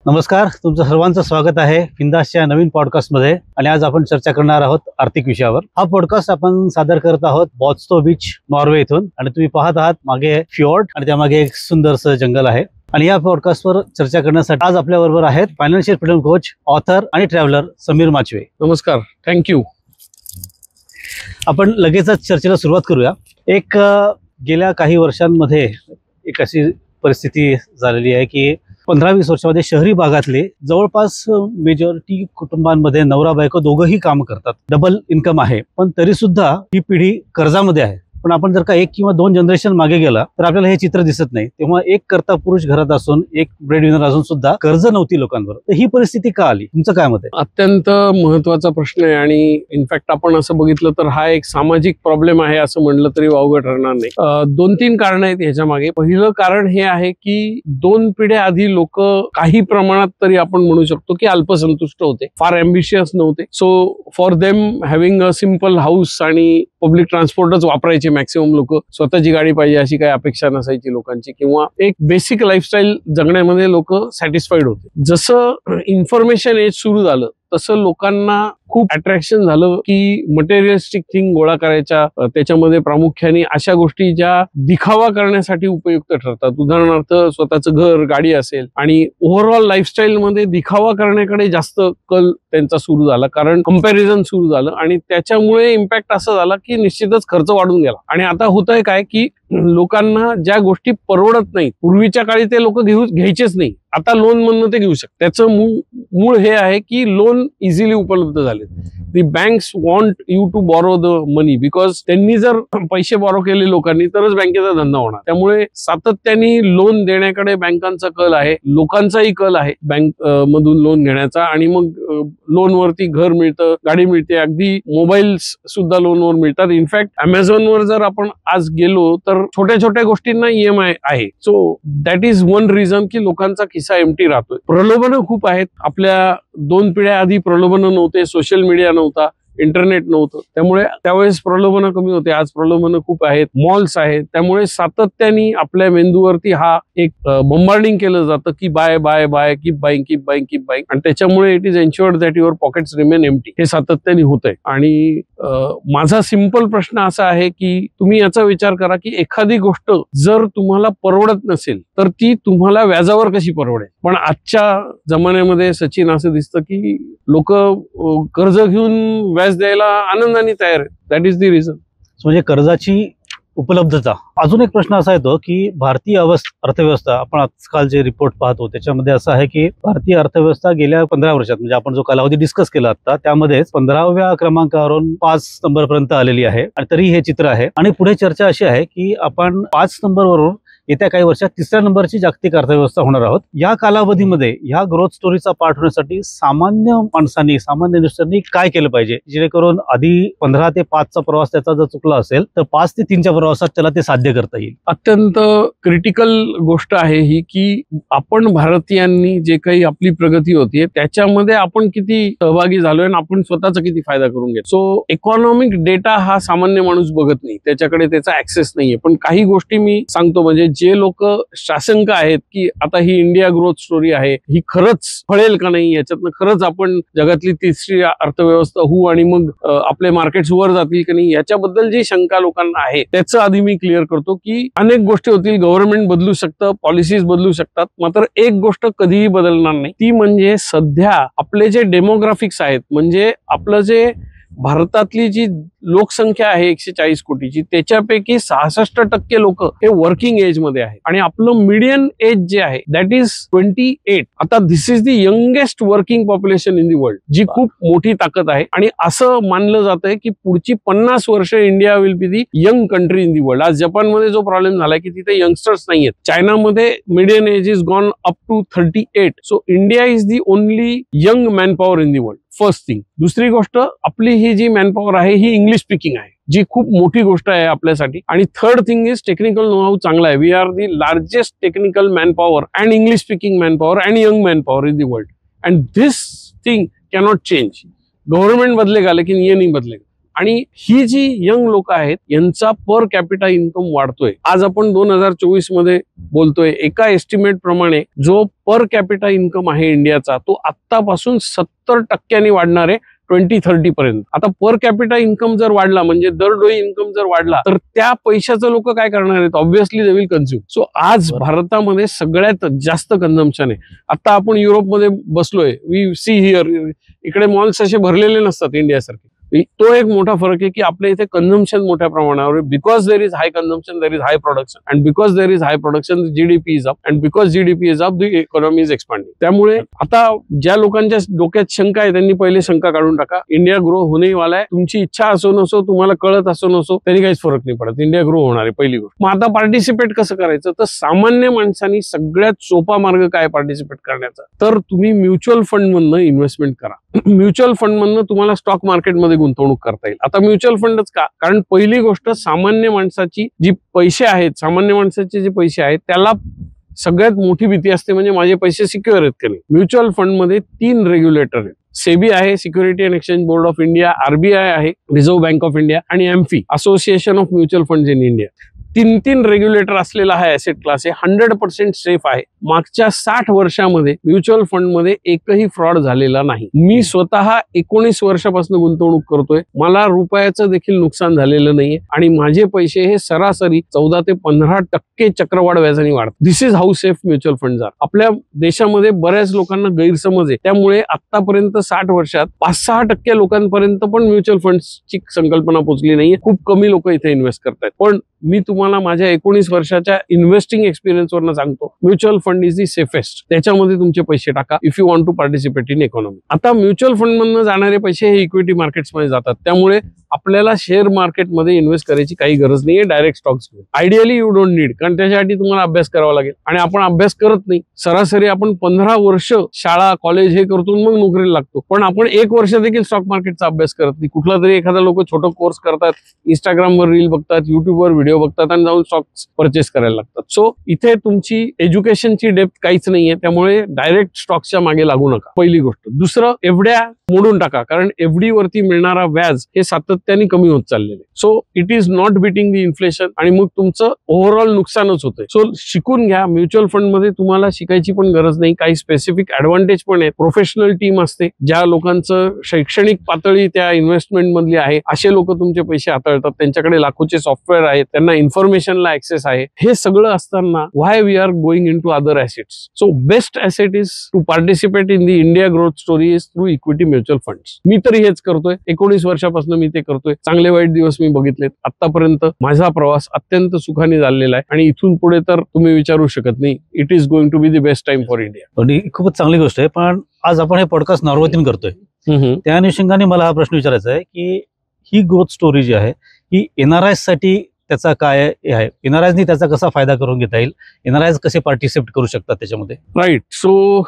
नमस्कार, तुमचं सर्वांचं स्वागत आहे फिंदासच्या नवीन पॉडकास्टमध्ये. आणि आज आपण चर्चा करणार आहोत आर्थिक विषयावर. हा पॉडकास्ट आपण सादर करत आहोत बॉत्सो बीच, नॉर्वे इथून. आणि तुम्ही पाहत आहात मागे फ्योर्ड आणि त्यामागे एक सुंदरसं जंगल आहे. आणि या पॉडकास्टवर चर्चा करण्यासाठी आज आपल्या बरोबर आहेत फायनान्शियल फ्रीडम कोच, ऑथर आणि ट्रॅव्हलर समीर माचवे. नमस्कार, थँक्यू. आपण लगेचच चर्चेला सुरुवात करूया. गेल्या काही वर्षांमध्ये एक अशी परिस्थिती झालेली आहे की 15-20 वर्षामध्ये शहरी भागातले जवळपास मेजॉरिटी कुटुंबांमध्ये नवरा बायको दोघंही काम करतात. डबल इन्कम आहे, पण तरी सुद्धा ही पिढी कर्जामध्ये आहे. पण आपण जर का 1 किंवा 2 जनरेशन मागे गेला तर आपल्याला हे चित्र दिसत नाही. तेव्हा एक करता पुरुष घरात असून, एक ब्रेड विनर असून सुद्धा कर्ज नव्हती लोकांवर. तर ही परिस्थिती का आली, तुमचं काय मत आहे? अत्यंत महत्वाचा प्रश्न आहे. आणि इनफॅक्ट आपण असं बघितलं तर हा एक सामाजिक प्रॉब्लेम आहे असं म्हणलं तरी वावगं ठरणार नाही. 2-3 कारण आहेत ह्याच्या मागे. पहिलं कारण हे आहे की 2 पिढ्या आधी लोक काही प्रमाणात तरी आपण म्हणू शकतो की अल्पसंतुष्ट होते, फार अँबिशियस नव्हते. So for them having a simple house आणि पब्लिक ट्रान्सपोर्टच वापरायचे मॅक्सिमम लोक. स्वतःची गाडी पाहिजे अशी काही अपेक्षा नसायची लोकांची, किंवा एक बेसिक लाईफस्टाईल जगण्यामध्ये लोक सॅटिस्फाईड होते. जसं इन्फॉर्मेशन एज सुरू झालं तसं लोकांना खूप अट्रॅक्शन झालं की मटेरियलिस्टिक थिंग गोळा करायच्या. त्याच्यामध्ये प्रामुख्याने अशा गोष्टी ज्या दिखावा करण्यासाठी उपयुक्त ठरतात. उदाहरणार्थ स्वतःचं घर, गाडी असेल, आणि ओव्हरऑल लाईफस्टाईल मध्ये दिखावा करण्याकडे जास्त कल त्यांचा सुरू झाला, कारण कंपॅरिझन सुरू झालं. आणि त्याच्यामुळे इम्पॅक्ट असं झाला की निश्चितच खर्च वाढून गेला. आणि आता होतंय काय की लोकांना ज्या गोष्टी परवडत नाहीत, पूर्वीच्या काळी ते लोक घ्यायचेच नाही, आता लोन मधनं ते घेऊ शकतात. त्याचं मूळ हे आहे की लोन इझिली उपलब्ध झाले. The banks want you to borrow the money because त्यांनी जर पैसे बॉरो केले लोकांनी तरच बँकेचा धंदा होणार. त्यामुळे सातत्याने लोन देण्याकडे बँकांचा कल आहे, लोकांचाही कल आहे बँक मधून लोन घेण्याचा. आणि मग लोनवरती घर मिळतं, गाडी मिळते, अगदी मोबाईल्स सुद्धा लोनवर मिळतात. इनफॅक्ट अमेझॉनवर जर आपण आज गेलो तर छोट्या छोट्या गोष्टींना EMI आहे. So that is one reason की लोकांचा खिसा एम्प्टी राहतोय. प्रलोभनं खूप आहेत. आपल्या 2 पिढ्या आधी प्रलोभनं नव्हते, सोशल मीडिया नव्हता, इंटरनेट नव्हतं, त्यामुळे त्यावेळेस प्रलोभनं कमी होते. आज प्रलोभनं खूप आहेत, मॉल्स आहेत. त्यामुळे सातत्याने आपल्या मेंदूवरती हा एक बंबार्डिंग केलं जातं की buy buy buy, keep buying, keep buying, keep buying. आणि त्याच्यामुळे it is ensured that your pockets remain empty. हे सातत्याने होतंय. आणि माझा सिंपल प्रश्न असा आहे की तुम्ही याचा विचार करा की एखादी गोष्ट जर तुम्हाला परवडत नसेल तर ती तुम्हाला व्याजावर कशी परवडेल. पण आजच्या जमान्यामध्ये सचिन असं दिसतं की लोक कर्ज घेऊन व्याज द्यायला आनंदाने तयार आहेत. That is the reason. म्हणजे कर्जाची उपलब्धता. अजून एक प्रश्न असा येतो की भारतीय अर्थव्यवस्था, आपण आजकाल जे रिपोर्ट पाहतो त्याच्यामध्ये असं आहे की भारतीय अर्थव्यवस्था गेल्या 15 वर्षात, म्हणजे आपण जो कालावधी डिस्कस केला आता, त्यामध्येच 15व्या क्रमांकावरून 5 नंबरपर्यंत आलेली आहे. आणि तरी हे चित्र आहे. आणि पुढे चर्चा अशी आहे की आपण 5 नंबरवरून येत्या काही वर्षात 3ऱ्या नंबरची जागतिक अर्थव्यवस्था होणार आहोत. या कालावधीमध्ये ह्या ग्रोथ स्टोरीचा पार्ट होण्यासाठी सामान्य माणसांनी, सामान्य इन्व्हेस्टरनी काय केलं पाहिजे, जेणेकरून आधी 15 ते 5चा प्रवास त्याचा जर चुकला असेल तर 5 ते 3च्या प्रवासात त्याला ते साध्य करता येईल. अत्यंत क्रिटिकल गोष्ट आहे ही की आपण भारतीयांनी जे काही आपली प्रगती होतीये त्याच्यामध्ये आपण किती सहभागी झालोय आणि आपण स्वतःचा किती फायदा करून घेतो. सो इकॉनॉमिक डेटा हा सामान्य माणूस बघत नाही, त्याच्याकडे त्याचा ऍक्सेस नाहीये. पण काही गोष्टी मी सांगतो, म्हणजे जे लोक शासंक आहेत की आता ही इंडिया ग्रोथ स्टोरी आहे, ही खरंच फळेल का नाही, याच्यातनं खरंच आपण जगातली 3री अर्थव्यवस्था होऊ आणि मग आपले मार्केट्स वर जातील की नाही, याच्याबद्दल जी शंका लोकांना आहे त्याचं आधी मी क्लिअर करतो की अनेक गोष्टी होतील. गव्हर्नमेंट बदलू शकतं, पॉलिसीज बदलू शकतात, मात्र एक गोष्ट कधीही बदलणार नाही, ती म्हणजे सध्या आपले जे डेमोग्राफिक्स आहेत, म्हणजे आपलं जे भारतातली जी लोकसंख्या आहे 140 कोटीची, त्याच्यापैकी 66% लोक हे वर्किंग एज मध्ये आहे. आणि आपलं मीडियन एज जे आहे दॅट इज 28. आता this is the youngest working population in the world, जी खूप मोठी ताकद आहे. आणि असं मानलं जातंय की पुढची 50 वर्ष India will be the young country in the world. आज जपानमध्ये जो प्रॉब्लेम झालाय की तिथे यंगस्टर्स नाहीयेत. चायनामध्ये median age is gone up to 38. So India is the only young manpower in the world. First thing. दुसरी गोष्ट, आपली ही जी मॅनपॉवर आहे ही इंग्लिश स्पीकिंग आहे, जी खूप मोठी गोष्ट आहे आपल्यासाठी. आणि third thing is technical know-how चांगला आहे. We are the largest technical manpower and English speaking manpower and young manpower in the world. And this thing cannot change. Government बदलेगा लेकिन ये नहीं बदलेगा. आणि ही जी यंग लोक आहेत यांचा पर कॅपिटा इन्कम वाढतोय. आज आपण 2024 मध्ये बोलतोय. एका एस्टिमेट प्रमाणे जो पर कॅपिटा इन्कम आहे इंडियाचा तो आत्तापासून 70% वाढणार आहे 2030 पर्यंत. आता पर कॅपिटा इन्कम जर वाढला म्हणजे दरडोई इन्कम जर वाढला तर त्या पैशाचं लोक काय करणार आहेत? Obviously they will consume. So आज भारतामध्ये सगळ्यात जास्त कन्झम्पशन आहे. आता आपण युरोपमध्ये बसलोय, वी सी हिअर, इकडे मॉल्स असे भरलेले नसतात इंडियासारखे. तो एक मोठा फरक आहे की आपल्या इथे कन्झम्पशन मोठ्या प्रमाणावर. Because there is hi consumption there is hi production, and because there is hi production GDP is up, and because GDP is up the economy is expanding. त्यामुळे आता ज्या लोकांच्या डोक्यात शंका आहे त्यांनी पहिले शंका काढून टाका. इंडिया ग्रो होणे वाला आहे. तुमची इच्छा असो नसो, तुम्हाला कळत असो नसो, तरी काहीच फरक नाही पडत. इंडिया ग्रो होणार आहे पहिली गोष्ट. मग आता पार्टिसिपेट कसं करायचं? तर सामान्य माणसांनी सगळ्यात सोपा मार्ग काय पार्टिसिपेट करण्याचा? तर तुम्ही म्युच्युअल फंड मधनं इन्व्हेस्टमेंट करा. म्युच्युअल फंड मधनं तुम्हाला स्टॉक मार्केटमध्ये गुंतवणूक करता येईल. आता म्युच्युअल फंडच का? कारण पहिली गोष्ट, सामान्य माणसाची जी पैसे आहेत, सामान्य माणसाचे जे पैसे आहेत त्याला सगळ्यात मोठी भीती असते म्हणजे माझे पैसे सिक्युअर आहेत का नाही. म्युच्युअल फंड मध्ये 3 रेग्युलेटर आहेत. सेबी आहे, security and exchange board of India, RBI आहे, रिझर्व्ह बँक ऑफ इंडिया, आणि amphi, association of mutual funds in India. 3 regulator असलेला हा ऍसेट क्लास आहे. 100% सेफ आहे. मागच्या 60 वर्षामध्ये म्युच्युअल फंड मध्ये एकही फ्रॉड झालेला नाही. मी स्वतः 19 वर्षापासून गुंतवणूक करतोय. मला रुपयाचं देखील नुकसान झालेलं नाहीये आणि माझे पैसे हे सरासरी 14 ते 15% चक्रवाढ व्याजाने वाढतात. This is how safe mutual fund are. आपल्या देशामध्ये बऱ्याच लोकांना गैरसमज आहे. त्यामुळे आतापर्यंत 60 वर्षात 5-6% लोकांपर्यंत पण म्युच्युअल फंडची संकल्पना पोहोचली नाहीये. खूप कमी लोक इथे इन्व्हेस्ट करतायत. पण मी तुम्हाला माझ्या 19 वर्षाच्या इन्व्हेस्टिंग एक्सपिरियन्स वरनं सांगतो, mutual fund is the safest. त्याच्यामध्ये तुमचे पैसे टाका if you want to participate in economy. आता म्युच्युअल फंड मधनं जाणारे पैसे हे इक्विटी मार्केट्समध्ये जातात. त्यामुळे आपल्याला शेअर मार्केटमध्ये इन्व्हेस्ट करायची काही गरज नाहीये. डायरेक्ट स्टॉक्स घेऊन आयडियली यू डोंट नीड, कारण त्याच्यासाठी तुम्हाला अभ्यास करावा लागेल आणि आपण अभ्यास करत नाही. सरासरी आपण 15 वर्ष शाळा कॉलेज हे करतो मग नोकरीला लागतो. पण आपण 1 वर्ष देखील स्टॉक मार्केटचा अभ्यास करत नाही. कुठला तरी एखादा लोक छोटा कोर्स करतात, इंस्टाग्रामवर रील बघतात, युट्यूबवर व्हिडिओ बघतात आणि जाऊन स्टॉक्स परचेस करायला लागतात. सो इथे तुमची एज्युकेशनची डेप्थ काहीच नाहीये. त्यामुळे डायरेक्ट स्टॉक्सच्या मागे लागू नका, पहिली गोष्ट. दुसरं, एवढ्या मोडून टाका, कारण एफडी वरती मिळणारा व्याज हे सातत्याने कमी होत चाललेले. So it is not beating the inflation आणि मग तुमचं ओव्हरऑल नुकसानच होतंय. सो शिकून घ्या. म्युच्युअल फंड मध्ये तुम्हाला शिकायची पण गरज नाही. काही स्पेसिफिक ऍडव्हान्टेज पण आहेत. प्रोफेशनल टीम असते, ज्या लोकांचं शैक्षणिक पातळी त्या इन्व्हेस्टमेंट मधली आहे असे लोक तुमचे पैसे हाताळतात. त्यांच्याकडे लाखोचे सॉफ्टवेअर आहेत, त्यांना इन्फॉर्मेशनला ऍक्सेस आहे. हे सगळं असताना why we are going into other assets. So best asset is to participate in the India growth story is through equity mutual funds. मी तरी हेच करतोय. 19 वर्षापासून मी ते करतोय. चांगले वाईट दिवस मी बघितलेत. आतापर्यंत माझा प्रवास अत्यंत सुखाने झालेला आहे आणि इथून पुढे तर तुम्ही विचारू शकत नाही. It is going to be the best time for India. खूपच चांगली गोष्ट आहे. पण आज आपण हे पॉडकास्ट नॉर्वेतून करतोय, त्या अनुषंगाने मला हा प्रश्न विचारायचा आहे की ही ग्रोथ स्टोरी जी आहे ही एनआरआयस साठी त्याचा काय आहे? एनआरआयनी त्याचा कसा फायदा करून घेता येईल? एनआरआयस कसे पार्टिसिपेट करू शकतात त्याच्यामध्ये? Right. So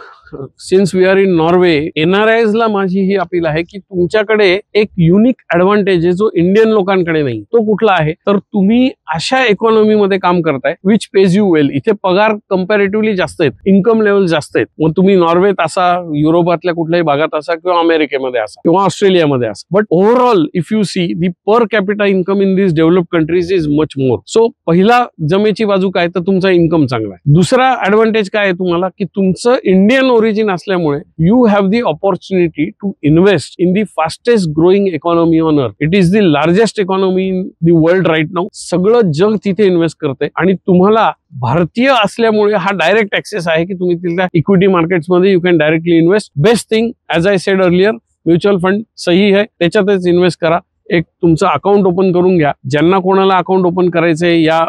since we are in Norway, NRIs ला माझी ही अपील आहे की तुमच्याकडे एक युनिक ऍडव्हान्टेज आहे जो इंडियन लोकांकडे नाही. तो कुठला आहे? तर तुम्ही अशा इकॉनॉमी मध्ये काम करताय विच पेज यू वेल. इथे पगार कम्पॅरेटिव्हली जास्त आहेत, इन्कम लेवल जास्त आहेत. मग तुम्ही नॉर्वेत असा, युरोपातल्या कुठल्याही भागात असा, किंवा अमेरिकेमध्ये असा, किंवा ऑस्ट्रेलियामध्ये असा, but overall if you see the per capita income in this develop countries is much more. So पहिला जमेची बाजू काय? तर तुमचा इन्कम चांगला आहे. दुसरा ऍडव्हान्टेज काय आहे तुम्हाला? की तुमचं इंडियन ओरिजिन असल्यामुळे you have the opportunity to invest in the fastest growing economy on earth. It is the largest economy in the world right now. सगळं जग तिथे इन्व्हेस्ट करते आणि तुम्हाला भारतीय असल्यामुळे हा डायरेक्ट ऍक्सेस आहे की तुम्ही तिथल्या इक्विटी मार्केट्समध्ये you can directly invest. Best thing as I said earlier, mutual fund सही आहे, त्याच्यातच इन्व्हेस्ट करा. एक तुमचं अकाउंट ओपन करून घ्या. ज्यांना कोणाला अकाउंट ओपन करायचंय या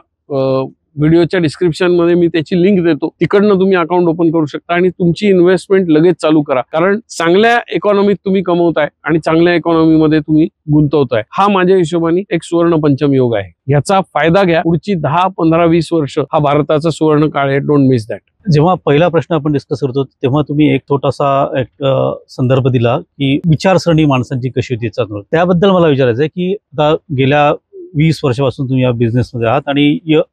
व्हिडिओच्या डिस्क्रिप्शन मध्ये मी त्याची लिंक देतो. तिकडनं तुम्ही अकाउंट ओपन करू शकता आणि तुमची इन्व्हेस्टमेंट लगेच चालू करा. कारण चांगल्या इकॉनॉमीत तुम्ही कमवताय आणि चांगल्या इकॉनॉमीमध्ये तुम्ही गुंतवताय. हा माझ्या हिशोबाने एक सुवर्ण पंचम योग आहे. याचा फायदा घ्या. पुढची 10, 15, 20 वर्ष हा भारताचा सुवर्ण काळ आहे. Don't miss that. जेव्हा पहिला प्रश्न आपण डिस्कस करतो तेव्हा तुम्ही एक छोटासा संदर्भ दिला की विचारसरणी माणसांची कशी होती. त्याबद्दल मला विचारायचं आहे की आता गेल्या 20 वर्षापासून तुम्ही या बिझनेसमध्ये आहात आणि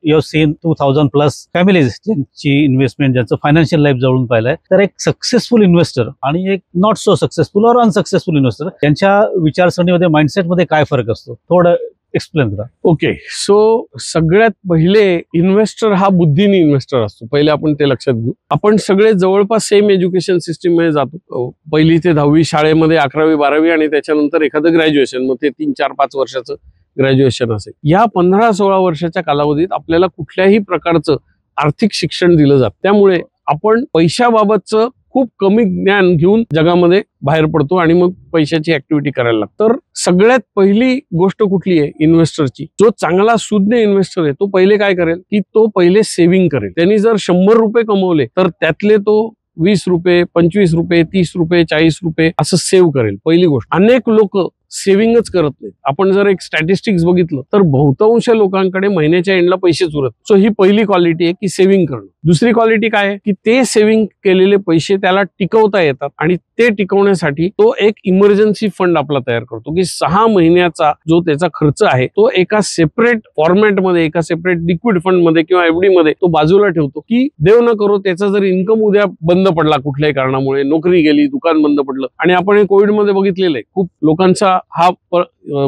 यू सीन 2000+ फॅमिलीज ज्यांची इन्व्हेस्टमेंट, ज्यांचं फायनान्शियल लाईफ जवळून पाहिलंय. तर एक सक्सेसफुल इन्व्हेस्टर आणि एक नॉट सो सक्सेसफुल और अनसक्सेसफुल इन्व्हेस्टर यांच्या विचारसरणीमध्ये, माइंडसेटमध्ये काय फरक असतो, थोडं एक्सप्लेन करा. ओके, सो सगळ्यात पहिले इन्व्हेस्टर हा बुद्धीने इन्व्हेस्टर असतो. पहिले आपण ते लक्षात घेऊ. आपण सगळे जवळपास सेम एज्युकेशन सिस्टीम मध्ये जातो. 1ली ते 10वी शाळेमध्ये, 11वी 12वी आणि त्याच्यानंतर एखादं ग्रॅज्युएशन, मग ते 3, 4, 5 वर्षाचं ग्रॅज्युएशन असेल. या 15-16 वर्षाच्या कालावधीत आपल्याला कुठल्याही प्रकारचं आर्थिक शिक्षण दिलं जातं. त्यामुळे आपण पैशाबाबतचं खूप कमी ज्ञान घेऊन जगामध्ये बाहेर पडतो आणि मग पैशाची ऍक्टिव्हिटी करायला लागतो. तर सगळ्यात पहिली गोष्ट कुठली आहे इन्व्हेस्टरची? जो चांगला सुज्ञ इन्व्हेस्टर आहे तो पहिले काय करेल की तो पहिले सेव्हिंग करेल. त्यांनी जर 100 रुपये कमवले तर त्यातले तो 20 रुपये, 25 रुपये, 30 रुपये, 40 रुपये असं सेव्ह करेल. पहिली गोष्ट. अनेक लोक सेव्हिंगच करत नाहीत. आपण जर एक स्टॅटिस्टिक्स बघितलं तर बहुतांश लोकांकडे महिन्याच्या एंडला पैसेच उरत. सो ही पहिली क्वालिटी आहे की सेव्हिंग करणं. दुसरी क्वालिटी काय आहे की ते सेव्हिंग केलेले पैसे त्याला टिकवता येतात आणि ते टिकवण्यासाठी तो एक इमर्जन्सी फंड आपला तयार करतो की 6 महिन्याचा जो त्याचा खर्च आहे तो एका सेपरेट फॉर्मॅटमध्ये, एका सेपरेट लिक्विड फंड मध्ये किंवा एफडी मध्ये तो बाजूला ठेवतो की देव न करो त्याचा जर इन्कम उद्या बंद पडला कुठल्याही कारणामुळे, नोकरी गेली, दुकान बंद पडलं. आणि आपण हे कोविडमध्ये बघितलेलं आहे.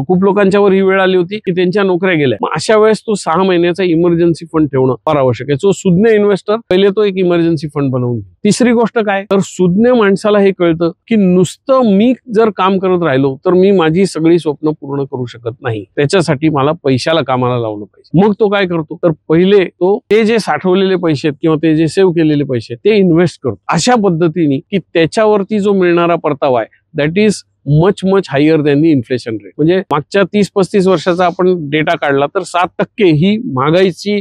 खूप लोकांच्यावर ही वेळ आली होती की त्यांच्या नोकऱ्या गेल्या. मग अशा वेळेस तो 6 महिन्याचा इमर्जन्सी फंड ठेवणं फार आवश्यक आहे. सो सुज्ञ इन्व्हेस्टर पहिले तो एक इमर्जन्सी फंड बनवून. तिसरी गोष्ट काय तर सुज्ञ माणसाला हे कळतं की नुसतं मी जर काम करत राहिलो तर मी माझी सगळी स्वप्न पूर्ण करू शकत नाही. त्याच्यासाठी मला पैशाला कामाला लावलं पाहिजे. मग तो काय करतो तर पहिले तो ते जे साठवलेले पैसे आहेत किंवा ते जे सेव्ह केलेले पैसे ते इन्व्हेस्ट करतो अशा पद्धतीने की त्याच्यावरती जो मिळणारा परतावा आहे that is much higher than the inflation rate. म्हणजे मागच्या 30-35 वर्षाचा आपण डेटा काढला तर 7% ही महागाईची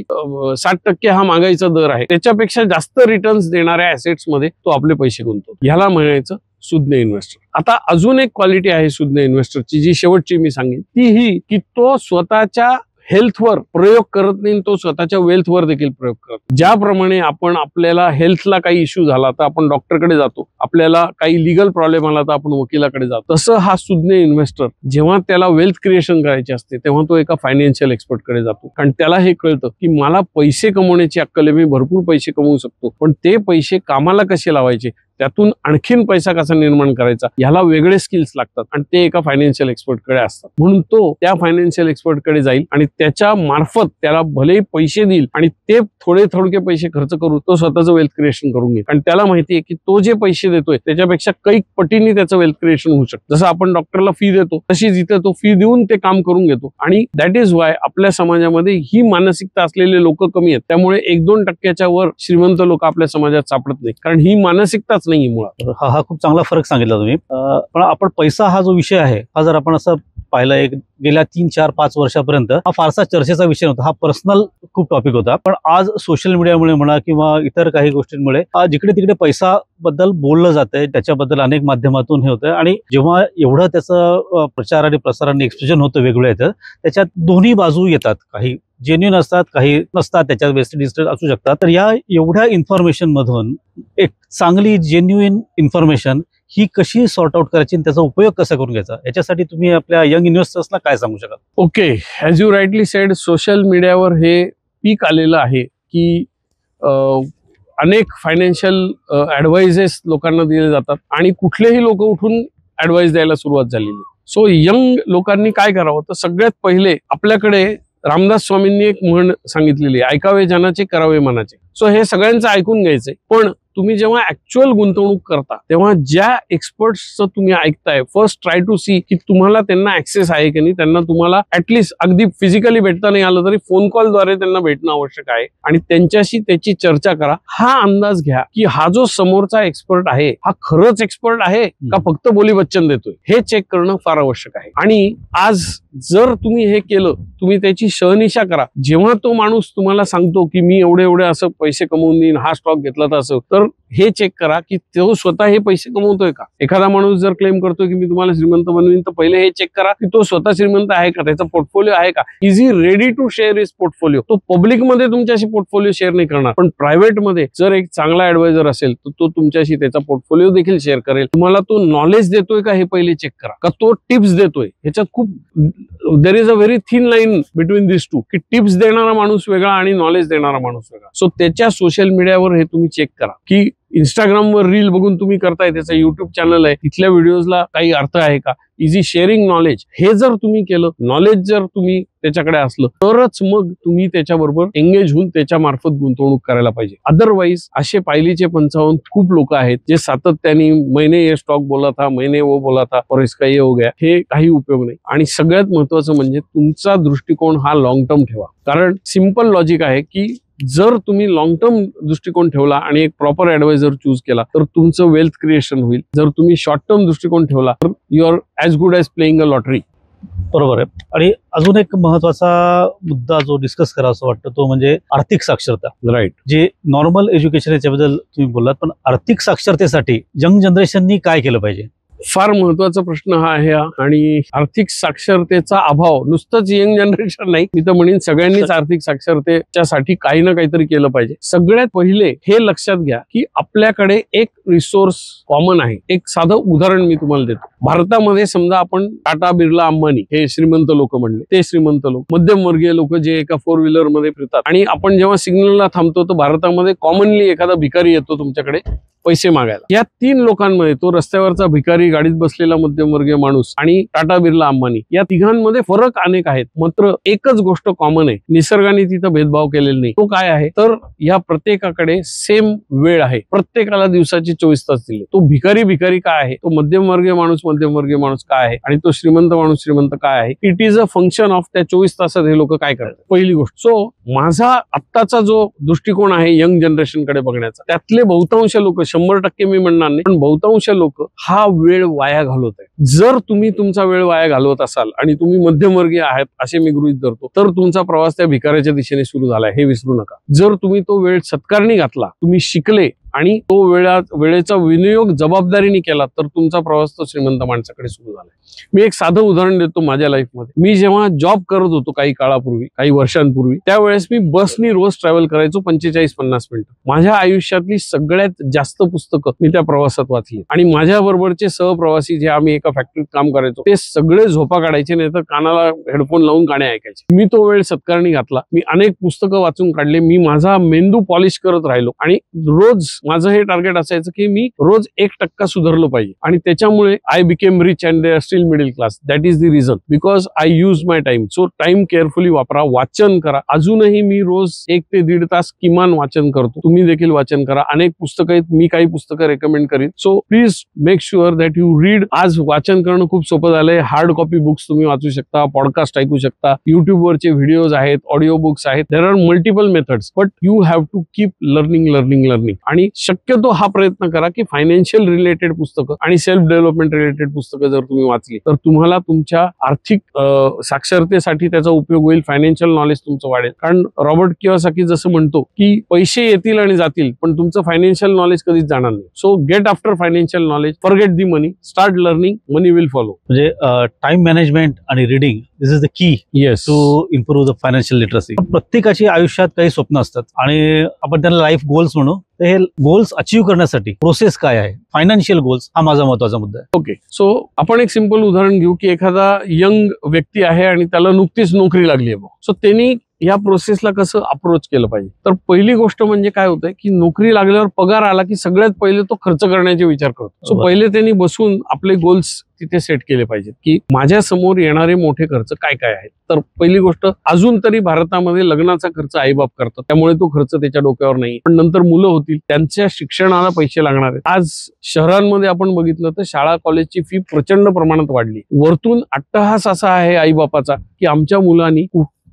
60% हा महागाईचा दर आहे. त्याच्यापेक्षा जास्त रिटर्न्स देणाऱ्या ऍसेट्स मध्ये तो आपले पैसे गुंतवतो. ह्याला म्हणायचं सुज्ञ इन्व्हेस्टर. आता अजून एक क्वालिटी आहे सुज्ञ इन्व्हेस्टरची जी शेवटची मी सांगेन ती ही की तो स्वतःच्या हेल्थवर प्रयोग करत नाही, तो स्वतःच्या वेल्थवर देखील प्रयोग करत. ज्याप्रमाणे आपण आपल्याला हेल्थला काही इश्यू झाला तर आपण डॉक्टरकडे जातो, आपल्याला काही लिगल प्रॉब्लेम आला तर आपण वकिलाकडे जातो, तसं हा सुज्ञ इन्व्हेस्टर जेव्हा त्याला वेल्थ क्रिएशन करायचे असते तेव्हा तो एका फायनान्शियल एक्सपर्टकडे जातो. कारण त्याला हे कळतं की मला पैसे कमवण्याची अक्कल आहे, मी भरपूर पैसे कमवू शकतो, पण ते पैसे कामाला कसे लावायचे, त्यातून आणखीन पैसा कसा निर्माण करायचा, ह्याला वेगळे स्किल्स लागतात आणि ते एका फायनान्शियल एक्सपर्टकडे असतात. म्हणून तो त्या फायनान्शियल एक्सपर्टकडे जाईल आणि त्याच्या मार्फत त्याला भले पैसे देईल आणि ते थोडके पैसे खर्च करून तो स्वतःचं वेल्थ क्रिएशन करून घेईल. आणि त्याला माहिती आहे की तो जे पैसे देतोय त्याच्यापेक्षा कैक पटीने त्याचं वेल्थ क्रिएशन होऊ शकतं. जसं आपण डॉक्टरला फी देतो तशी जिथे तो फी देऊन ते काम करून घेतो. आणि दॅट इज वाय आपल्या समाजामध्ये ही मानसिकता असलेले लोक कमी आहेत. त्यामुळे 1-2% वर श्रीमंत लोक आपल्या समाजात सापडत नाही, कारण ही मानसिकताच नाही मुळात. हा खूप चांगला फरक सांगितला तुम्ही. पण आपण पैसा हा जो विषय आहे हा जर आपण असं पाहिलं एक गेल्या 3, 4, 5 वर्षापर्यंत हा फारसा चर्चेचा विषय नव्हता. हा पर्सनल खूप टॉपिक होता. पण आज सोशल मीडियामुळे म्हणा किंवा इतर काही गोष्टींमुळे जिकडे तिकडे पैसा बद्दल बोललं जातंय, त्याच्याबद्दल अनेक माध्यमातून हे होतंय. आणि जेव्हा एवढं त्याचं प्रचार आणि प्रसाराने एक्सप्रेशन होतं वेगवेगळं येतं, त्याच्यात दोन्ही बाजू येतात. काही जेन्युइन असतात, काही नसतात, त्याच्यात वेस्टेड इंटरेस्ट असू शकतात. तर या एवढ्या इन्फॉर्मेशन मधून एक चांगली जेन्युइन इन्फॉर्मेशन ही कशी सॉर्ट आउट करायची आणि त्याचा उपयोग कसा करून घ्यायचा, याच्यासाठी तुम्ही आपल्या यंग इन्व्हेस्टर्सला काय सांगू शकाल? Okay, as you rightly sed, social मीडियावर हे पीक आलेलं आहे की अनेक फायनान्शियल ॲडवाइजेस लोकांना दिले जातात आणि कुठलेही लोक उठून ॲडवाइस द्यायला सुरुवात झालेली. सो यंग लोकांनी काय करावं तर सगळ्यात पहिले आपल्याकडे रामदास स्वामींनी एक म्हण सांगितलेली, ऐकावे जनाचे करावे मनाचे. सो हे सगळ्यांचं ऐकून घ्यायचंय. पण तुम्ही जेव्हा ऍक्च्युअल गुंतवणूक करता तेव्हा ज्या एक्सपर्ट्सचं तुम्ही ऐकताय, फर्स्ट ट्राय टू सी की तुम्हाला त्यांना ऍक्सेस आहे की नाही. त्यांना तुम्हाला ऍटलिस्ट अगदी फिजिकली भेटता नाही आलं तरी फोन कॉलद्वारे त्यांना भेटणं आवश्यक आहे आणि त्यांच्याशी त्याची चर्चा करा. हा अंदाज घ्या की हा जो समोरचा एक्सपर्ट आहे हा खरंच एक्सपर्ट आहे का फक्त बोली बच्चन देतोय, हे चेक करणं फार आवश्यक आहे. आणि आज जर तुम्ही हे केलं, तुम्ही त्याची शहनिशा करा. जेव्हा तो माणूस तुम्हाला सांगतो की मी एवढे असं पैसे कमवून देईन, हा स्टॉक घेतला तर असं, तर हे चेक करा की तो स्वतः हे पैसे कमवतोय का. एखादा माणूस जर क्लेम करतोय की मी तुम्हाला श्रीमंत बनवीन, तर पहिले हे चेक करा की तो स्वतः श्रीमंत आहे का, त्याचा पोर्टफोलिओ आहे का, is he ready to share his portfolio. तो पब्लिक मध्ये तुमच्याशी पोर्टफोलिओ शेअर नाही करणार, पण प्रायव्हेट मध्ये जर एक चांगला ऍडवायझर असेल तर तो तुमच्याशी त्याचा पोर्टफोलिओ देखील शेअर करेल. तुम्हाला तो नॉलेज देतोय का हे पहिले चेक करा, का तो टिप्स देतोय. ह्याच्यात खूप there is a very thin line between this two, की टिप्स देणारा माणूस वेगळा आणि नॉलेज देणारा माणूस वेगळा. सो त्याच्या सोशल मीडियावर हे तुम्ही चेक करा की इंस्टाग्रामवर रील बघून तुम्ही करताय, त्याचा युट्यूब चॅनल आहे, तिथल्या व्हिडिओजला काही अर्थ आहे का, इझी शेअरिंग नॉलेज. हे जर तुम्ही केलं, नॉलेज जर तुम्ही त्याच्याकडे असलं, तरच मग तुम्ही त्याच्याबरोबर एंगेज होऊन त्याच्या मार्फत गुंतवणूक करायला पाहिजे. अदरवाईज असे पायलीचे 55 खूप लोक आहेत जे सातत्याने महिने ये स्टॉक बोला था, महिने वो बोला था और इसका ये हो गया, हे काही उपयोग नाही. आणि सगळ्यात महत्वाचं म्हणजे तुमचा दृष्टिकोन हा लॉंग टर्म ठेवा. कारण सिंपल लॉजिक आहे की जर तुम्ही लॉंग टर्म दृष्टिकोन ठेवला आणि एक प्रॉपर ऍडवायझर चूज केला तर तुमचं वेल्थ क्रिएशन होईल. जर तुम्ही शॉर्ट टर्म दृष्टिकोन ठेवला तर you are as good as playing a lottery. बरोबर आहे. आणि अजून एक महत्वाचा मुद्दा जो डिस्कस करा असं वाटतं तो म्हणजे आर्थिक साक्षरता. राईट. जे नॉर्मल एज्युकेशन याच्याबद्दल तुम्ही बोललात, पण आर्थिक साक्षरतेसाठी यंग जनरेशननी काय केलं पाहिजे? फार महत्वाचा प्रश्न हा आहे. आणि आर्थिक साक्षरतेचा अभाव नुसतंच यंग जनरेशन नाही, मी तर म्हणेन सगळ्यांनीच आर्थिक साक्षरतेच्यासाठी काही ना काहीतरी केलं पाहिजे. सगळ्यात पहिले हे लक्षात घ्या की आपल्याकडे एक रिसोर्स कॉमन आहे. एक साधं उदाहरण मी तुम्हाला देतो. भारतामध्ये समजा आपण टाटा, बिर्ला, अंबानी हे श्रीमंत लोक म्हणले, ते श्रीमंत लोक, मध्यमवर्गीय लोक जे एका 4 व्हीलर मध्ये फिरतात, आणि आपण जेव्हा सिग्नलला थांबतो तर भारतामध्ये कॉमनली एखादा भिकारी येतो तुमच्याकडे पैसे मागायला. या 3 लोकांमध्ये तो रस्त्यावरचा भिकारी, गाडीत बसलेला मध्यमवर्गीय माणूस आणि टाटा, बिर्ला, अंबानी या तिघांमध्ये फरक अनेक आहेत, मात्र एकच गोष्ट कॉमन आहे. निसर्गाने तिथं भेदभाव केलेला नाही. तो काय आहे तर या प्रत्येकाकडे सेम वेळ आहे. प्रत्येकाला दिवसाचे 24 तास दिले. तो भिकारी काय आहे, तो मध्यमवर्गीय माणूस काय आहे, आणि तो श्रीमंत काय आहे. It is a function of त्या 24 तासात हे लोक काय करतात. पहिली गोष्ट. सो माझा आत्ताचा जो दृष्टिकोन आहे यंग जनरेशन कडे बघण्याचा, त्यातले बहुतांश लोक, 100% मी म्हणणार नाही, पण बहुतांश लोक हा वेळ वाया घालवत आहे. जर तुम्ही तुमचा वेळ वाया घालवत असाल आणि तुम्ही मध्यमवर्गीय आहात असे मी गृहीत धरतो, तर तुमचा प्रवास त्या भिकाऱ्याच्या दिशेने सुरू झालाय हे विसरू नका. जर तुम्ही तो वेळ सत्कारणी घातला, तुम्ही शिकले आणि तो वेळेचा विनियोग जबाबदारीने केला, तर तुमचा प्रवास तो श्रीमंत माणसाकडे सुरू झालाय. मी एक साधं उदाहरण देतो माझ्या लाईफमध्ये. मी जेव्हा जॉब करत होतो काही काळापूर्वी, काही वर्षांपूर्वी, त्यावेळेस मी बसनी रोज ट्रॅव्हल करायचो 45-50 मिनिटं. माझ्या आयुष्यातली सगळ्यात जास्त पुस्तकं मी त्या प्रवासात वाचली. आणि माझ्या बरोबरचे सहप्रवासी जे आम्ही एका फॅक्टरीत काम करायचो, ते सगळे झोपा काढायचे, नाही तर कानाला हेडफोन लावून गाणे ऐकायचे. मी तो वेळ सत्कारणी घातला. मी अनेक पुस्तकं वाचून काढले. मी माझा मेंदू पॉलिश करत राहिलो आणि रोज माझं हे टार्गेट असायचं की मी रोज 1% सुधारलो पाहिजे. आणि त्याच्यामुळे I became rich and they are still middle class. That is the reason, because I use my time. So time carefully वापरा, वाचन करा. अजूनही मी रोज 1 ते 1.5 तास किमान वाचन करतो. तुम्ही देखील वाचन करा. अनेक पुस्तकं आहेत, मी काही पुस्तकं रेकमेंड करीन. So please make sure that you read. आज वाचन करणं खूप सोपं झालंय. हार्ड कॉपी बुक्स तुम्ही वाचू शकता, पॉडकास्ट ऐकू शकता, युट्यूबवरचे व्हिडिओज आहेत, ऑडिओ बुक्स आहेत. There are multiple methods, but you have to keep learning. आणि शक्यतो हा प्रयत्न करा की फायनान्शियल रिलेटेड पुस्तकं आणि सेल्फ डेव्हलपमेंट रिलेटेड पुस्तकं जर तुम्ही वाचली तर तुम्हाला तुमच्या आर्थिक साक्षरतेसाठी त्याचा उपयोग होईल. फायनान्शियल नॉलेज तुमचं वाढेल. कारण रॉबर्ट कियोसाकी जसं म्हणतो की पैसे येतील आणि जातील, पण तुमचं फायनान्शियल नॉलेज कधीच जाणार नाही. So get after financial knowledge, forget the money, start learning, money will follow. म्हणजे टाइम मॅनेजमेंट आणि reading, this is the key to improve the financial literacy. प्रत्येकाची आयुष्यात काही स्वप्न असतात आणि आपण त्यांना लाईफ गोल्स म्हणू. तर हे गोल्स अचीव्ह करण्यासाठी प्रोसेस काय आहे? फायनान्शियल गोल्स हा माझा महत्वाचा मुद्दा आहे. ओके. सो आपण एक सिंपल उदाहरण घेऊ की एखादा यंग व्यक्ती आहे आणि त्याला नुकतीच नोकरी लागली आहे. सो त्यांनी या प्रोसेसला कसं अप्रोच केलं पाहिजे? तर पहिली गोष्ट म्हणजे काय होतंय की नोकरी लागल्यावर पगार आला की सगळ्यात पहिले तो खर्च करण्याचे विचार करतो. सो पहिले त्यांनी बसून आपले गोल्स तिथे सेट केले पाहिजेत की माझ्या समोर येणारे मोठे खर्च काय काय आहेत. तर पहिली गोष्ट, अजून तरी भारतामध्ये लग्नाचा खर्च आईबाप करतात, त्यामुळे तो खर्च त्याच्या डोक्यावर नाही. पण नंतर मुलं होतील, त्यांच्या शिक्षणाला पैसे लागणार आहेत. आज शहरांमध्ये आपण बघितलं तर शाळा कॉलेजची फी प्रचंड प्रमाणात वाढली. वरतून अट्टहास असा आहे आईबापाचा की आमच्या मुलांनी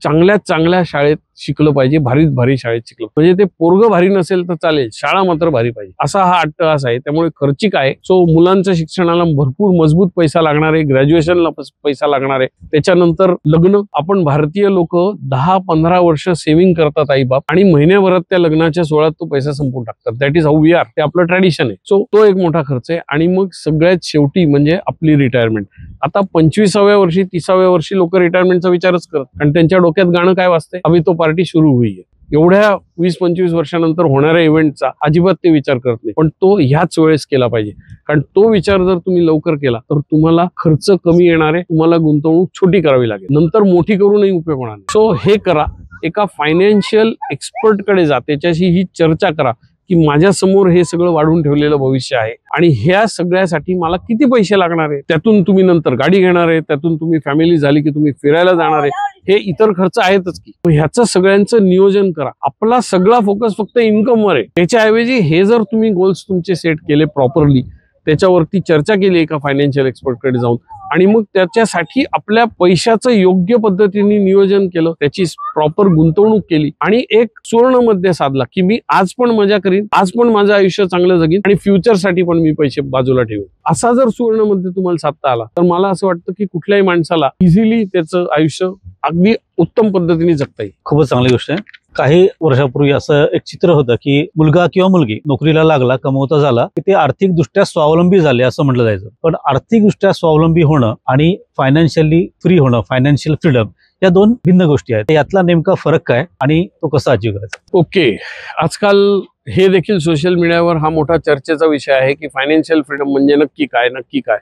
चांगल्यात चांगल्या शाळेत शिकलं पाहिजे, भारीत भारी शाळेत शिकलं म्हणजे ते पोरगं भारी नसेल तर चालेल, शाळा मात्र भारी पाहिजे, असा हा अट्टहास आहे. त्यामुळे खर्चिक आहे. सो मुलांच्या शिक्षणाला भरपूर मजबूत पैसा लागणार आहे, ग्रॅज्युएशनला पैसा लागणार आहे, त्याच्यानंतर लग्न. आपण भारतीय लोक 10-15 वर्ष सेव्हिंग करतात आईबाप, आणि महिन्याभरात त्या लग्नाच्या सोहळ्यात तो पैसा संपून टाकतात. That is how we are. ते आपलं ट्रॅडिशन आहे. सो तो एक मोठा खर्च आहे. आणि मग सगळ्यात शेवटी म्हणजे आपली रिटायरमेंट. आता 25व्या वर्षी 30व्या वर्षी लोक रिटायरमेंटचा विचारच करत, आणि त्यांच्या डोक्यात गाणं काय वाजते, अभी तो पार्टी सुरू हुई है. एवढ्या 20-25 वर्षानंतर होणाऱ्या इव्हेंटचा अजिबात ते विचार करत नाही, पण तो ह्याच वेळेस केला पाहिजे. कारण तो विचार जर तुम्ही लवकर केला तर तुम्हाला खर्च कमी येणार आहे, तुम्हाला गुंतवणूक छोटी करावी लागेल, नंतर मोठी करूनही उपयोग होणार नाही. सो हे करा, एका फायनान्शियल एक्सपर्ट कडे जा, त्याच्याशी ही चर्चा करा की माझ्या समोर हे सगळं वाढून ठेवलेलं भविष्य आहे, आणि ह्या सगळ्यासाठी मला किती पैसे लागणार आहे, त्यातून तुम्ही नंतर गाडी घेणार आहे, त्यातून तुम्ही फॅमिली झाली की तुम्ही फिरायला जाणार आहे, हे इतर खर्च आहेतच की. ह्याचं सगळ्यांचं नियोजन करा. आपला सगळा फोकस फक्त इन्कमवर आहे, त्याच्याऐवजी हे जर तुम्ही गोल्स तुमचे सेट केले प्रॉपरली, त्याच्यावरती चर्चा केली एका फायनान्शियल एक्सपर्टकडे जाऊन, आणि मग त्याच्यासाठी आपल्या पैशाचं योग्य पद्धतीने नियोजन केलं, त्याची प्रॉपर गुंतवणूक केली, आणि एक सुवर्ण मध्य साधला की मी आज पण मजा करीन, आज पण माझं आयुष्य चांगलं जगीन, आणि फ्युचरसाठी पण मी पैसे बाजूला ठेवेन. असा जर सुवर्ण मध्य तुम्हाला साधता आला तर मला असं वाटतं की कुठल्याही माणसाला इझिली त्याचं आयुष्य अगदी उत्तम पद्धतीने जगता येईल. खूपच चांगली गोष्ट आहे. काही वर्षापूर्वी असं एक चित्र होतं की मुलगा किंवा मुलगी नोकरीला लागला, कमवता झाला की ते आर्थिकदृष्ट्या स्वावलंबी झाले असं म्हटलं जायचं. पण आर्थिकदृष्ट्या स्वावलंबी होणं आणि फायनान्शियली फ्री होणं, फायनान्शियल फ्रीडम, या दोन भिन्न गोष्टी आहेत. यातला नेमका फरक काय आणि तो कसा अचीव करायचा? ओके, आजकाल हे देखील सोशल मीडियावर हा मोठा चर्चेचा विषय आहे की फायनान्शियल फ्रीडम म्हणजे नक्की काय, नक्की काय.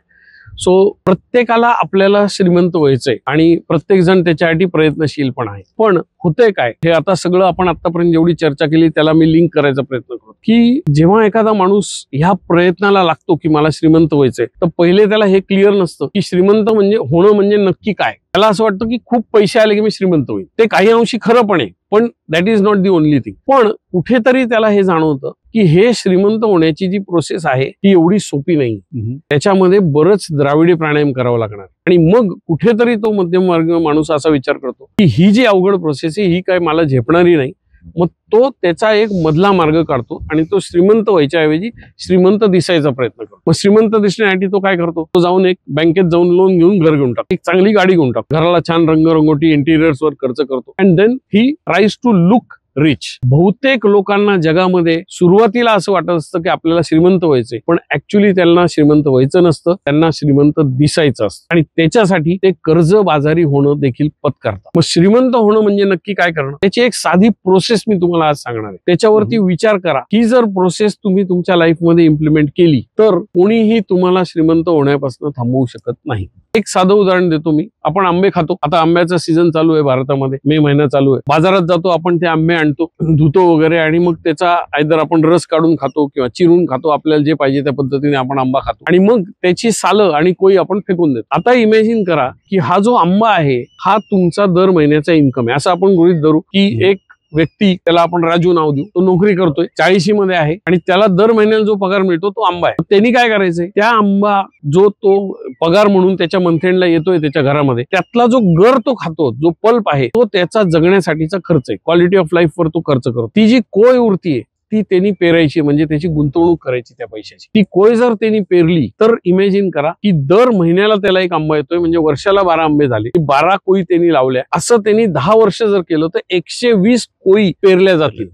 सो प्रत्येकाला आपल्याला श्रीमंत व्हायचंय आणि प्रत्येक जण त्याच्यासाठी प्रयत्नशील पण आहे. पण होतंय काय, हे आता सगळं आपण आतापर्यंत जेवढी चर्चा केली त्याला मी लिंक करायचा प्रयत्न करतो की जेव्हा एखादा माणूस ह्या प्रयत्नाला लागतो की मला श्रीमंत व्हायचंय, तर पहिले त्याला हे क्लिअर नसतं की श्रीमंत म्हणजे होणं म्हणजे नक्की काय. त्याला असं वाटतं की खूप पैसे आले की मी श्रीमंत होईल. ते काही अंशी खरं पण आहे, पण that is not the only thing. पण कुठेतरी त्याला हे जाणवतं की हे श्रीमंत होण्याची जी प्रोसेस आहे ती एवढी सोपी नाही. त्याच्यामध्ये बरंच द्राविडी प्राणायाम करावं लागणार, आणि मग कुठेतरी तो मध्यमवर्ग माणूस असा विचार करतो की ही जी अवघड प्रोसेस आहे ही काय मला झेपणारी नाही. मग तो त्याचा एक मधला मार्ग काढतो आणि तो श्रीमंत व्हायच्या ऐवजी श्रीमंत दिसायचा प्रयत्न करतो. मग श्रीमंत दिसण्यासाठी तो काय करतो, तो जाऊन एक बँकेत जाऊन लोन घेऊन घर घेऊन टाकतो, एक चांगली गाडी घेऊन टाकतो, घराला छान रंगरंगोटी इंटिरियर्स वर खर्च करतो, and then he tries to look rich. बहुतेक लोकांना जगामध्ये सुरुवातीला असं वाटत असतं की आपल्याला श्रीमंत व्हायचंय, पण ऍक्च्युली त्यांना श्रीमंत व्हायचं नसतं, त्यांना श्रीमंत दिसायचं असतं, आणि त्याच्यासाठी ते कर्जबाजारी होणं देखील पत्करतात. मग श्रीमंत होणं म्हणजे नक्की काय करणं, त्याची एक साधी प्रोसेस मी तुम्हाला आज सांगणार आहे. त्याच्यावरती विचार करा. ही जर प्रोसेस तुम्ही तुमच्या लाईफमध्ये इम्प्लिमेंट केली तर कोणीही तुम्हाला श्रीमंत होण्यापासून थांबवू शकत नाही. एक साधं उदाहरण देतो मी. आपण आंबे खातो, आता आंब्याचा सीझन चालू आहे भारतामध्ये, मे महिना चालू आहे. बाजारात जातो आपण, ते आंबे आणतो, धुतो वगैरे, आणि मग त्याचा आयदर आपण रस काढून खातो किंवा चिरून खातो, आपल्याला जे पाहिजे त्या पद्धतीने आपण आंबा खातो, आणि मग त्याची सालं आणि कोई आपण फेकून देतो. आता इमॅजिन करा की हा जो आंबा आहे हा तुमचा दर महिन्याचा इन्कम आहे, असं आपण गृहीत धरू की एक व्यक्ती, त्याला आपण राजू नाव देऊ, तो नोकरी करतोय, 40 मध्ये आहे, आणि त्याला दर महिन्याला जो पगार मिळतो तो आंबा आहे. त्यांनी काय करायचंय, त्या आंबा जो तो पगार म्हणून त्याच्या मंथएंडला येतोय त्याच्या घरामध्ये, त्यातला जो गर तो खातो, जो पल्प आहे, तो त्याचा जगण्यासाठीचा खर्च आहे, क्वालिटी ऑफ लाईफ वर तो खर्च करतो. ती जी कोय उरतीये ती त्यांनी पेरायची, म्हणजे त्याची गुंतवणूक करायची त्या पैशाची. ती कोय जर त्यांनी पेरली तर इमॅजिन करा की दर महिन्याला त्याला एक आंबा येतोय, म्हणजे वर्षाला 12 आंबे झाले. 12 कोई त्यांनी लावल्या. असं त्यांनी 10 वर्ष जर केलं तर 120 कोई पेरल्या जातील.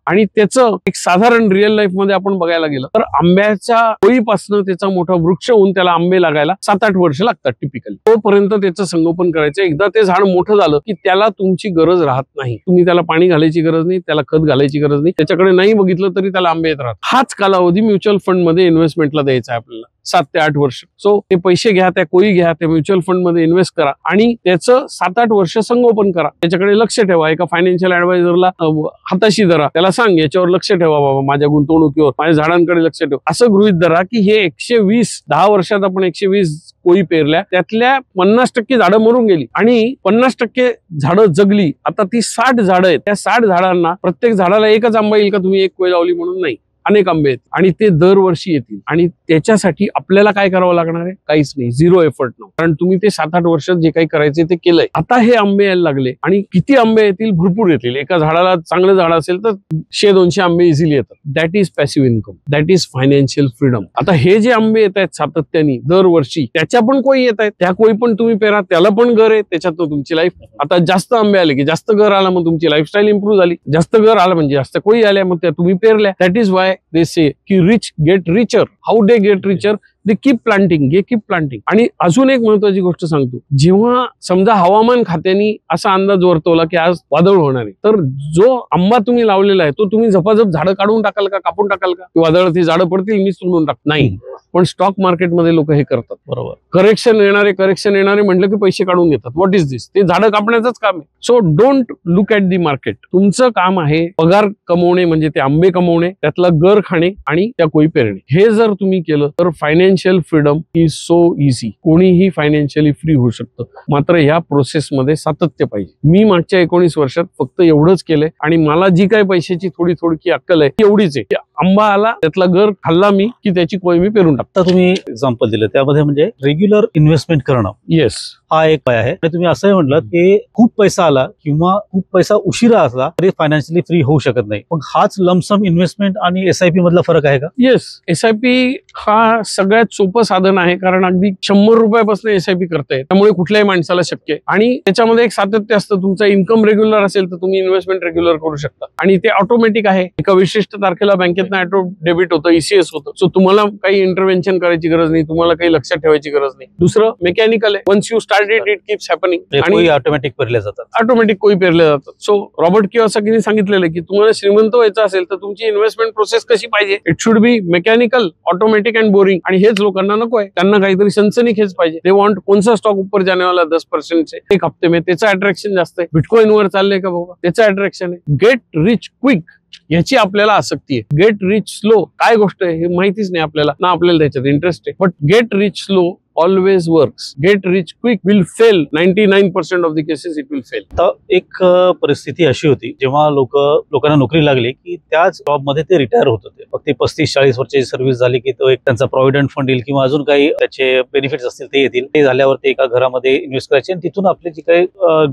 आणि त्याचं एक साधारण रिअल लाईफ मध्ये आपण बघायला गेलं तर आंब्याच्या कोळीपासून त्याचा मोठा वृक्ष होऊन त्याला आंबे लागायला 7-8 वर्ष लागतात टिपिकली. तोपर्यंत त्याचं संगोपन करायचं. एकदा ते झाड मोठं झालं की त्याला तुमची गरज राहत नाही, तुम्ही त्याला पाणी घालायची गरज नाही, त्याला खत घालायची गरज नाही, त्याच्याकडे नाही बघितलं तरी त्याला आंबे येत राहतात. हाच कालावधी म्युच्युअल फंड मध्ये इन्व्हेस्टमेंटला द्यायचा आहे आपल्याला, 7 ते 8 वर्ष. सो ते पैसे घ्या, त्या कोळी घ्या, त्या म्युच्युअल फंड मध्ये इन्व्हेस्ट करा आणि त्याचं 7-8 वर्ष संगोपन करा. त्याच्याकडे लक्ष ठेवा. एका फायनान्शियल ऍडवायझरला हाताशी धरा, त्याला सांग याच्यावर लक्ष ठेवा बाबा, माझ्या गुंतवणुकीवर, माझ्या झाडांकडे लक्ष ठेवा. असं गृहीत धरा की हे 120, 10 वर्षात आपण 120 कोळी पेरल्या, त्यातल्या 50% झाडं मरून गेली आणि 50% झाडं जगली. आता ती 60 झाडं आहेत. त्या 60 झाडांना प्रत्येक झाडाला एकच आंबा येईल का तुम्ही एक कोळी लावली म्हणून? नाही. अनेक आंबे येतील आणि ते दरवर्षी येतील आणि त्याच्यासाठी आपल्याला काय करावं लागणार आहे? काहीच नाही, 0 एफर्ट न, कारण तुम्ही ते 7-8 वर्षात जे काही करायचे ते केलंय. आता हे आंबे यायला लागले आणि किती आंबे येतील? भरपूर येतील. एका झाडाला चांगलं झाड असेल तर 100-200 आंबे इझिली येतात. That is passive income, that is financial freedom. आता हे जे आंबे येत आहेत सातत्याने दरवर्षी, त्याच्या पण कोई येत आहेत, त्या कोई पण तुम्ही पेरा, त्याला पण घर आहे, त्याच्यात तुमची लाईफ. आता जास्त आंबे आले की जास्त घर आला, मग तुमची लाईफस्टाईल इंप्रूव्ह झाली. जास्त घर आलं म्हणजे जास्त कोई आल्या, मग त्या तुम्ही पेरल्या. That is why they say की rich get richer. How they get richer? They keep planting, they keep planting. आणि अजून एक महत्वाची गोष्ट सांगतो, जेव्हा समजा हवामान खात्याने असा अंदाज वर्तवला की आज वादळ होणार आहे, तर जो आंबा तुम्ही लावलेला आहे तो तुम्ही झपाझप झाडं काढून टाकाल का, कापून टाकाल का? वादळात ही झाडं पडतील, मीच तोडून टाक नाही. पण स्टॉक मार्केटमध्ये लोक हे करतात. बरोबर, करेक्शन येणारे म्हटलं की पैसे काढून घेतात. व्हॉट इज दिस? ते झाडं कापण्याचंच काम आहे. So don't look at the market. तुमचं काम आहे पगार कमवणे, म्हणजे ते आंबे कमवणे, त्यातला गर खाणे आणि त्या कोई पेरणे. हे जर तुम्ही केलं तर financial freedom is so easy. कोणीही फायनान्शियली फ्री होऊ शकतं. मात्र या प्रोसेसमध्ये सातत्य पाहिजे. मी मागच्या 19 वर्षात फक्त एवढंच केलंय आणि मला जी काही पैशाची थोडी अक्कल आहे एवढीच आहे. आंबा आला, त्यातला गर खाल्ला मी की त्याची कोय मी पेरून टाकतो. आता तुम्ही एक्झाम्पल दिलं त्यामध्ये म्हणजे रेग्युलर इन्व्हेस्टमेंट करणं, येस, हा एक पाय आहे. आणि तुम्ही असंही म्हटलं की खूप पैसा आला किंवा खूप पैसा उशिरा असला तरी फायनान्शियली फ्री होऊ शकत नाही. मग हाच लमसम इन्व्हेस्टमेंट आणि SIP मधला फरक आहे का? येस, SIP हा सगळ्यात सोपं साधन आहे, कारण अगदी 100 रुपयापासून SIP करताय, त्यामुळे कुठल्याही माणसाला शक्य आहे. आणि त्याच्यामध्ये एक सातत्य असतं. तुमचा इन्कम रेग्युलर असेल तर तुम्ही इन्व्हेस्टमेंट रेग्युलर करू शकता आणि ते ऑटोमॅटिक आहे. एका विशिष्ट तारखेला बँकेत ऑटो डेबिट होतं, ECS होतं. सो तुम्हाला काही इंटरव्हेन्शन करायची गरज नाही, तुम्हाला काही लक्षात ठेवायची गरज नाही. दुसरं मेकॅनिकल आहे. Once you start it keeps happening आणि ऑटोमॅटिक पेरले जातात, ऑटोमॅटिक कोई पेरले जातात. सो रॉबर्ट कियोसाकीने सांगितलेलं की तुम्हाला श्रीमंत व्हायचं असेल तर तुमची इन्व्हेस्टमेंट प्रोसेस कशी पाहिजे? It should be mechanical, automatic and boring. आणि हेच लोकांना नको आहे. त्यांना काहीतरी सनसनीखेच पाहिजे. दे वॉन्ट कोणचा स्टॉक ऊपर जाने वाला 10% से एक हफ्ते में, त्याचं अट्रॅक्शन जास्त आहे. बिटकॉइन वर चाललंय का बाबा, त्याचं अट्रॅक्शन आहे. गेट रिच क्विक याची आपल्याला आसक्ती आहे. गेट रिच स्लो काय गोष्ट आहे हे माहितीच नाही आपल्याला, ना आपल्याला त्याच्यात इंटरेस्ट आहे. But get rich slow always works. Get rich quick will fail. 99% of the cases it will fail. तर एक परिस्थिती अशी होती जेव्हा लोकांना नोकरी लागली की त्याच जॉब मध्ये ते रिटायर होत होते. मग ते 35-40 वर्षाची सर्व्हिस झाली की तो एक त्यांचा प्रॉव्हिडंट फंड येईल किंवा अजून काही त्याचे बेनिफिट्स असतील ते येतील. ते झाल्यावर ते एका घरामध्ये इन्व्हेस्ट करायचे आणि तिथून आपले जे काही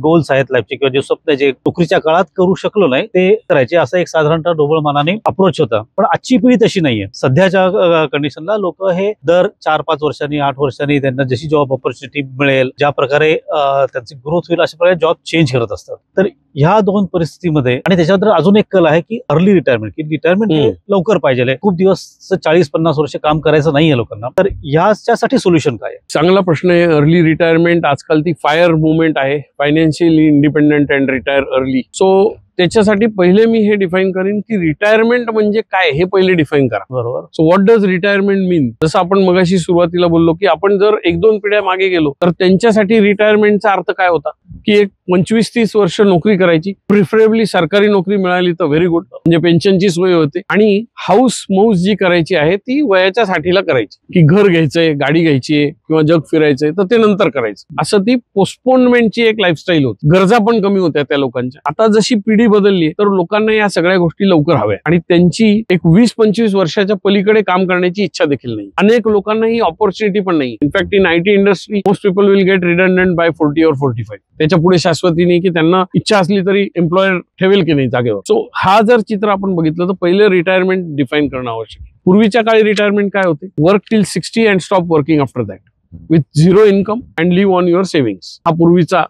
गोल्स आहेत लाईफचे किंवा जे स्वप्न जे नोकरीच्या काळात करू शकलो नाही ते करायचे. असा एक साधारणतः ढोबळ मनाने अप्रोच होता. पण आजची पिढी तशी नाहीये. सध्याच्या कंडिशनला लोक हे दर 4-5 वर्षांनी 8 वर्षांनी त्यांना जशी जॉब ऑपॉर्च्युनिटी मिळेल, ज्या प्रकारे त्यांची ग्रोथ होईल अशा प्रकारे जॉब चेंज करत असतात. तर ह्या दोन परिस्थितीमध्ये आणि त्याच्यानंतर अजून एक कल आहे की अर्ली रिटायरमेंट, की रिटायरमेंट लवकर पाहिजे. खूप दिवस 40-50 वर्ष काम करायचं नाहीये लोकांना. तर याच्यासाठी सोल्युशन काय आहे? चांगला प्रश्न आहे. अर्ली रिटायरमेंट आजकाल ती फायर मुवमेंट आहे. Financially independent and retire early. So त्याच्यासाठी पहिले मी हे डिफाईन करेन की रिटायरमेंट म्हणजे काय हे पहिले डिफाईन करा. बरोबर. सो व्हॉट डज रिटायरमेंट मीन? जसं आपण मगाशी सुरुवातीला बोललो की आपण जर 1-2 पिढ्या मागे गेलो तर त्यांच्यासाठी रिटायरमेंटचा अर्थ काय होता की एक 25-30 वर्ष नोकरी करायची, प्रिफरेबली सरकारी नोकरी मिळाली तर व्हेरी गुड, म्हणजे पेन्शनची सोय होते. आणि हाऊस मौज जी करायची आहे ती वयाच्या साठीला करायची, की घर घ्यायचंय, गाडी घ्यायची किंवा जग फिरायचंय तर ते नंतर करायचं. असं ती पोस्टपोनमेंटची एक लाईफस्टाईल होती. गरजा पण कमी होत्या त्या लोकांच्या. आता जशी पिढी बदलली तर लोकांना या सगळ्या गोष्टी लवकर हव्या आणि त्यांची एक 20-25 वर्षाच्या पलीकडे काम करण्याची इच्छा देखील नाही. अनेक लोकांना ही ऑपॉर्च्युनिटी पण नाही. In fact in IT industry most people will get redundant by 40 or 45. त्याच्या पुढे शाश्वती नाही की त्यांना इच्छा असली तरी एम्प्लॉयर ठेवेल की नाही जागेवर. सो हा जर चित्र आपण बघितलं तर पहिले रिटायरमेंट डिफाईन करणं आवश्यक आहे. पूर्वीच्या काळी रिटायरमेंट काय होते? Work till 60 and stop working after that with 0 income and live on your savings. हा पूर्वीचा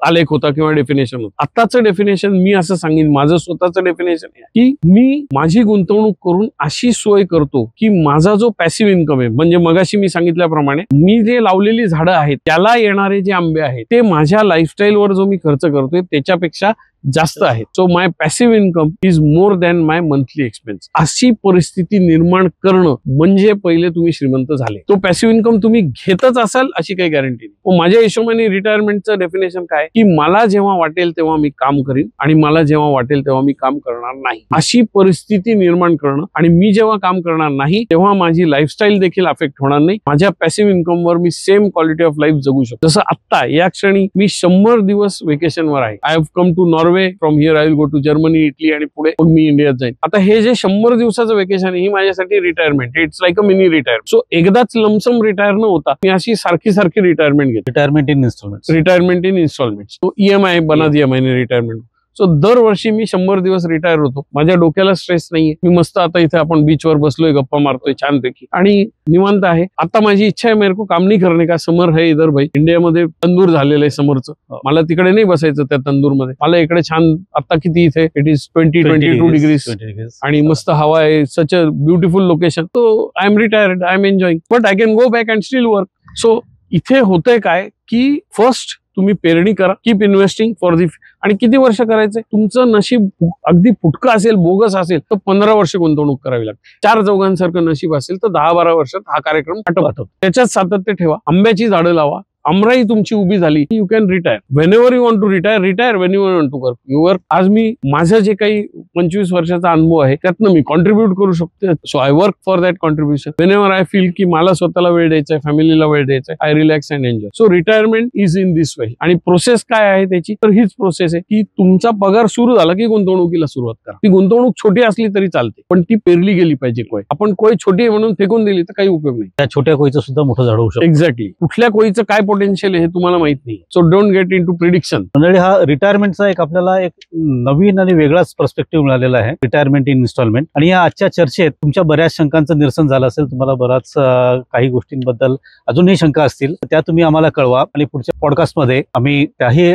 आलेख होता किंवा डेफिनेशन होतं. आताचं डेफिनेशन मी असं सांगेन, माझं स्वतःचं डेफिनेशन आहे की मी माझी गुंतवणूक करून अशी सोय करतो की माझा जो पॅसिव्ह इन्कम आहे, म्हणजे मगाशी मी सांगितल्याप्रमाणे मी जे लावलेली झाडं आहेत त्याला येणारे जे आंबे आहेत ते माझ्या लाईफस्टाईलवर जो मी खर्च करतोय त्याच्यापेक्षा जास्त आहे. So my passive income is more than my monthly expense. अशी परिस्थिती निर्माण करणं म्हणजे पहिले तुम्ही श्रीमंत झाले. तो पॅसिव्ह इन्कम तुम्ही घेतच असाल अशी काही गॅरंटी नाही. माझ्या हिशोबाने रिटायरमेंटचं डेफिनेशन काय की मला जेव्हा वाटेल तेव्हा मी काम करीन आणि मला जेव्हा वाटेल तेव्हा मी काम करणार नाही, अशी परिस्थिती निर्माण करणं. आणि मी जेव्हा काम करणार नाही तेव्हा माझी लाईफस्टाईल देखील अफेक्ट होणार नाही. माझ्या पॅसिव्ह इन्कमवर मी सेम क्वालिटी ऑफ लाईफ जगू शकतो. जसं आत्ता या क्षणी मी 100 दिवस वेकेशनवर आहे. I have come to Norway Norway, from here I will go to Germany, Italy आणि पुढे मग मी इंडियात जाईन. आता हे जे 100 दिवसाचं वेकेशन आहे ही माझ्यासाठी retirement, it's like a mini retirement. So एकदाच लमसम रिटायर न होता मी अशी सारखी रिटायरमेंट घेतो. Retirement in instalment. Retirement in instalment. So EMI बना दिया मैंने रिटायरमेंट. सो दरवर्षी मी 100 दिवस रिटायर होतो. माझ्या डोक्याला स्ट्रेस नाहीये. मी मस्त आता इथे आपण बीचवर बसलोय, गप्पा मारतोय छानपैकी आणि निवांत आहे. आता माझी इच्छा आहे मेरे को काम नहीं करने का. समर है इधर भाई, इंडियामध्ये तंदूर झालेलं आहे समरचं. मला तिकडे नाही बसायचं त्या तंदूरमध्ये. मला इकडे छान, आता किती इथे इट इज 20-22 डिग्रीज आणि मस्त हवा आहे. Such a beautiful location. So I am retired, I am enjoying, but I can go back and still work. So इथे होतंय काय की फर्स्ट तुम्ही पेरणी करा, कीप इन्व्हेस्टिंग फॉर दी. आणि किती वर्ष करायचंय? तुमचं नशीब अगदी फुटकं असेल, बोगस असेल तर 15 वर्ष गुंतवणूक करावी लागते. 4 चौघांसारखं नशीब असेल तर 10-12 वर्षात हा कार्यक्रम आटोपाठो. त्याच्यात सातत्य ठेवा. आंब्याची झाडं लावा. आमराई तुमची उभी झाली, you can retire whenever you want to retire. Retire when you want to work. You work. आज मी माझं जे काही 25 वर्षाचा अनुभव आहे त्यातनं मी कॉन्ट्रीब्युट करू शकतो. So I work for that contribution. Wien ever I feel की मला स्वतःला वेळ द्यायचा आहे, फॅमिलीला वेळ द्यायचा आहे, I relax and enjoy. So retirement is in this way. आणि प्रोसेस काय आहे त्याची? तर हीच प्रोसेस आहे की तुमचा पगार सुरू झाला की गुंतवणुकीला सुरुवात करा. ती गुंतवणूक छोटी असली तरी चालते, पण ती पेरली गेली पाहिजे. कोय आपण कोय छोटी आहे म्हणून फेकून दिली तर काही उपयोग नाही. त्या छोट्या कोईचं सुद्धा मोठं झाड होऊ शकतं. एक्झॅक्टली. कुठल्या कोईचं काय पोटेन्शियल आहे हे तुम्हाला माहित नाही. So don't get into prediction. मंडळी, हा रिटायरमेंटचा एक आपल्याला एक नवीन आणि वेगळाच पर्स्पेक्टिव्ह मिळालेला आहे, रिटायरमेंट इन इन्स्टॉलमेंट. आणि या आजच्या चर्चेत तुमच्या बऱ्याच शंकांचं निरसन झालं असेल. तुम्हाला बराच काही गोष्टींबद्दल अजूनही शंका असतील तर त्या तुम्ही आम्हाला कळवा आणि पुढच्या पॉडकास्टमध्ये आम्ही त्याही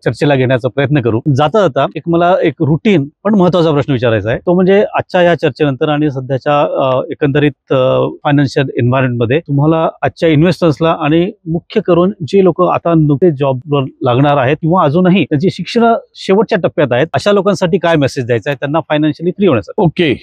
चर्चेला घेण्याचा प्रयत्न करू. जाता जाता एक मला एक रुटीन पण महत्वाचा प्रश्न विचारायचा आहे. तो म्हणजे आजच्या या चर्चेनंतर आणि सध्याच्या एकंदरीत फायनान्शियल एन्व्हायरमेंटमध्ये तुम्हाला आजच्या इन्व्हेस्टर्सला आणि मुख्य करून जे लोक आता नुकते जॉब लागणार आहेत किंवा अजूनही त्यांची शिक्षण शेवटच्या टप्प्यात आहेत अशा लोकांसाठी काय मेसेज द्यायचा आहे त्यांना फायनान्शियली फ्री होण्यासाठी? Okay,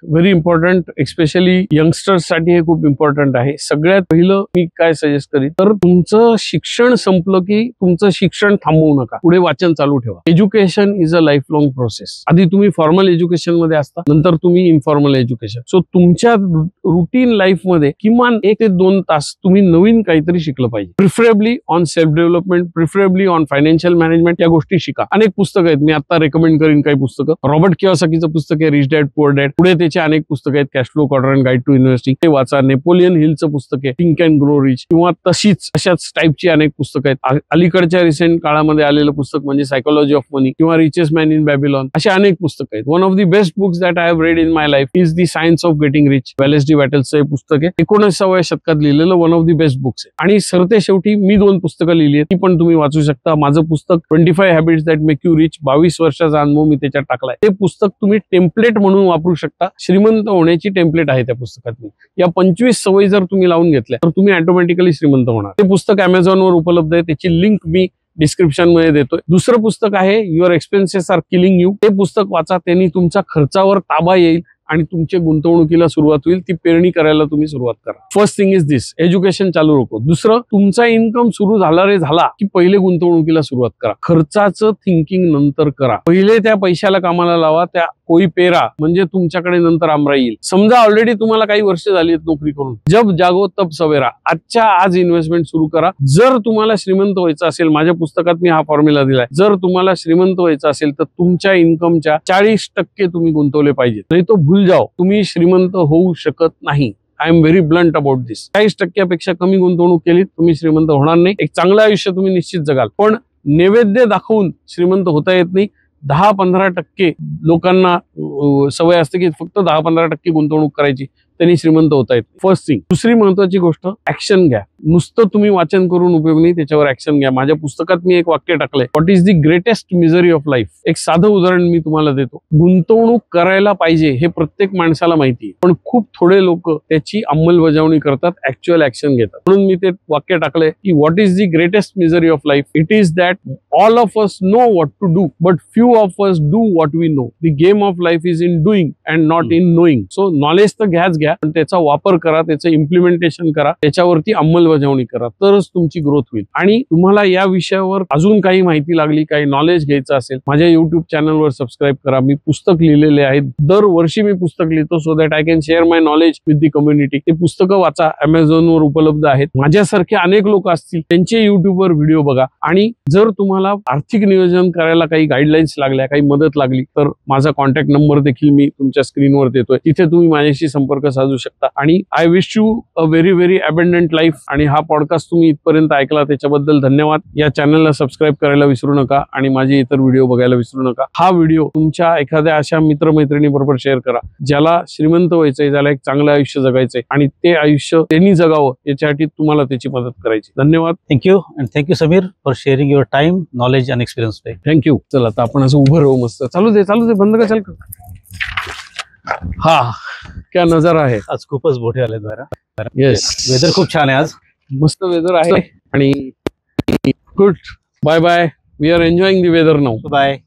very important. Especially youngsters साठी हे खूप इम्पॉर्टंट आहे. सगळ्यात पहिलं मी काय सजेस्ट करीन तर तुमचं शिक्षण संपलं की तुमचं शिक्षण थांबवू नका, पुढे वाचन चालू ठेवा. Education is a life long process. आधी तुम्ही फॉर्मल एज्युकेशन मध्ये असता, नंतर तुम्ही इन्फॉर्मल एज्युकेशन. सो तुमच्या रुटीन लाईफ मध्ये किमान 1 ते 2 तास तुम्ही नवीन काहीतरी शिकलं पाहिजे. Preferably on self development, preferably on financial management. या गोष्टी शिका. अनेक पुस्तकं आहेत, मी आता रेकमेंड करीन काही पुस्तकं. रॉबर्ट कियोसाकीचं पुस्तक आहे रिच डॅड पुअर डॅड. पुढे त्याचे अनेक पुस्तकं आहेत, cash flow quadrant guide to investing, ते वाचा. नेपोलियन हिलचं पुस्तक आहे थिंक अँड ग्रो रिच, किंवा अशाच टाईपची अनेक पुस्तकं आहेत. अलीकडच्या रिसेंट काळामध्ये आलेलं पुस्तक म्हणजे सायकोलॉजी ऑफ मनी किंवा रिचेस्ट मॅन इन बॅबिलॉन. अशा अनेक पुस्तकं आहेत. One of the best books that I have read in my life is the science of getting rich. Wallace वॅटल्सचं हे पुस्तक आहे. 19व्या शतकात लिहिलेलं one of the best books आहे. आणि सरते शेवटी मी 2 पुस्तकं लिहिली आहेत, ती पण तुम्ही वाचू शकता. माझं पुस्तक 25 habits that make you rich, 22 वर्षाचा अनुभव मी त्याच्यात टाकलाय. ते पुस्तक तुम्ही टेम्पलेट म्हणून वापरू शकता. श्रीमंत होण्याची टेम्पलेट आहे त्या पुस्तकात. या 25 सवयी जर तुम्ही लावून घेतल्या तर तुम्ही ऑटोमॅटिकली श्रीमंत होणार. ते पुस्तक अमेझॉनवर उपलब्ध आहे, त्याची लिंक मी डिस्क्रिप्शन मध्ये देतोय. दुसरं पुस्तक आहे your expenses are killing you. ते पुस्तक वाचा, त्यांनी तुमच्या खर्चावर ताबा येईल आणि तुमच्या गुंतवणुकीला सुरुवात होईल. ती पेरणी करायला तुम्ही सुरुवात करा. First thing is this, education चालू नको. दुसरं, तुमचा इन्कम सुरू झाला रे झाला की पहिले गुंतवणुकीला सुरुवात करा. खर्चाचं थिंकिंग नंतर करा. पहिले त्या पैशाला कामाला लावा, त्या कोई पेरा, म्हणजे तुमच्याकडे नंतर आमराई येईल. समजा ऑलरेडी तुम्हाला काही वर्ष झाली आहेत नोकरी करून, जब जागो तब सवेरा. आजच्या आज इन्व्हेस्टमेंट सुरू करा. जर तुम्हाला श्रीमंत व्हायचं असेल, माझ्या पुस्तकात मी हा फॉर्म्युला दिलाय, जर तुम्हाला श्रीमंत व्हायचं असेल तर तुमच्या इन्कमच्या 40% तुम्ही गुंतवले पाहिजे, नाही तो भूल जाओ, तुम्ही श्रीमंत होऊ शकत नाही. I am very blunt about this. 40% कमी गुंतवणूक केली तुम्ही श्रीमंत होणार नाही. एक चांगलं आयुष्य तुम्ही निश्चित जगाल, पण नैवेद्य दाखवून श्रीमंत होता येत नाही. 10-15% लोकांना सवय असते की फक्त 10-15% गुंतवणूक करायची, त्यांनी श्रीमंत होता येत. First thing. दुसरी महत्वाची गोष्ट, ऍक्शन घ्या. नुसतं तुम्ही वाचन करून उपयोग नाही, त्याच्यावर ऍक्शन घ्या. माझ्या पुस्तकात मी एक वाक्य टाकलंय, what is the greatest misery of life. एक साधं उदाहरण मी तुम्हाला देतो. गुंतवणूक करायला पाहिजे हे प्रत्येक माणसाला माहिती, पण खूप थोडे लोक त्याची अंमलबजावणी करतात, ऍक्च्युअल ऍक्शन घेतात. म्हणून मी ते वाक्य टाकलंय की what is the greatest misery of life. It is that all of us know what to do but few of us do what we know. The game of life is in doing and not in knowing. So knowledge तर घ्याच घ्या, घ्या, पण त्याचा वापर करा, त्याचं implementation करा, त्याच्यावरती अंमलबजावणी करा, तरच तुमची ग्रोथ होईल. आणि तुम्हाला या विषयावर अजून काही माहिती लागली, काही नॉलेज घ्यायचं असेल, माझ्या युट्यूब चॅनलवर सबस्क्राईब करा. मी पुस्तक लिहिलेले आहेत, दरवर्षी मी पुस्तक लिहितो, so that I can share my knowledge with the community. ते पुस्तकं वाचा, अमेझॉनवर उपलब्ध आहेत. माझ्यासारखे अनेक लोक असतील, त्यांचे युट्यूबवर व्हिडिओ बघा. आणि जर तुम्हाला आर्थिक नियोजन करायला काही गाईडलाईन्स लागल्या, काही मदत लागली, तर माझा कॉन्टॅक्ट नंबर देखील मी तुमच्या स्क्रीनवर देतोय. तिथे तुम्ही माझ्याशी संपर्क साधू शकता. आणि I wish you a very very abundant life. आणि हा पॉडकास्ट तुम्ही इथपर्यंत ऐकला त्याच्याबद्दल धन्यवाद. या चॅनलला सबस्क्राईब करायला विसरू नका आणि माझे इतर व्हिडिओ बघायला विसरू नका. हा व्हिडिओ तुमच्या एखाद्या अशा मित्रमैत्रिणी बरोबर शेअर करा, ज्याला श्रीमंत व्हायचंय, ज्याला एक चांगलं आयुष्य जगायचंय आणि ते आयुष्य त्यांनी जगावं याच्यासाठी तुम्हाला त्याची मदत करायची. धन्यवाद. Thank you and thank you Sameer for sharing your time, knowledge and experience. Thank you. चला आता आपण असं उभं राहू मस्त. चालू दे बंद का, चाल का. हा क्या नजारा आहे. आज खूपच मोठे आले जरा. येस, वेदर खूप छान आहे आज. मस्त वेदर आहे आणि good. Bye bye. We are enjoying the weather now. Bye.